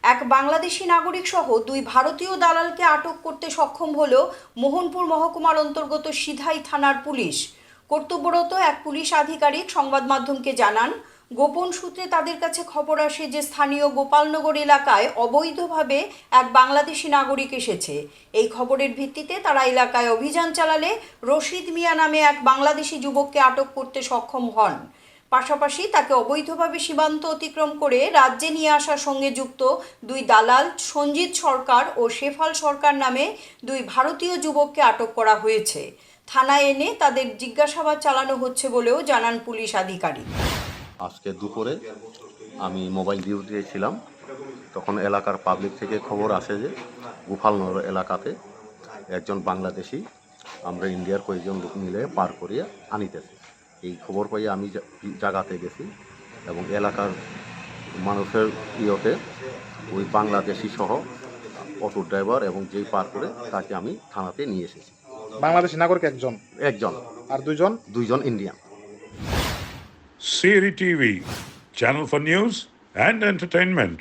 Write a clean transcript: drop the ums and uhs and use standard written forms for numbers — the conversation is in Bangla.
এক বাংলাদেশি নাগরিক সহ দুই ভারতীয় দালালকে আটক করতে সক্ষম হল মোহনপুর মহকুমার অন্তর্গত সিধাই থানার পুলিশ। কর্তব্যরত এক পুলিশ আধিকারিক সংবাদ মাধ্যমকে জানান, গোপন সূত্রে তাদের কাছে খবর আসে যে স্থানীয় গোপালনগর এলাকায় অবৈধভাবে এক বাংলাদেশি নাগরিক এসেছে। এই খবরের ভিত্তিতে তারা এলাকায় অভিযান চালালে রশিদ মিয়া নামে এক বাংলাদেশি যুবককে আটক করতে সক্ষম হন। পাশাপাশি তাকে অবৈধভাবে সীমান্ত অতিক্রম করে রাজ্যে নিয়ে আসার সঙ্গে যুক্ত দুই দালাল সঞ্জিত সরকার ও শেফাল সরকার নামে দুই ভারতীয় যুবককে আটক করা হয়েছে। থানায় এনে তাদের জিজ্ঞাসাবাদ চালানো হচ্ছে বলেও জানান পুলিশ আধিকারিক। আজকে দুপুরে আমি মোবাইল ডিউটিতে ছিলাম, তখন এলাকার পাবলিক থেকে খবর আসে যে গোপালনগর এলাকাতে একজন বাংলাদেশি আমরা ইন্ডিয়ার কয়েকজন লোক মিলে পার করিয়া আনিতেছে। এই খবর পাইয়ে আমি জায়গাতে গেছি এবং এলাকার মানুষের ইয়েতে ওই বাংলাদেশি সহ অটো ড্রাইভার এবং যেই পার করে তাকে আমি থানাতে নিয়ে এসেছি। বাংলাদেশি নাগরিক একজন আর দুইজন Indian. Siri TV, channel for news and entertainment.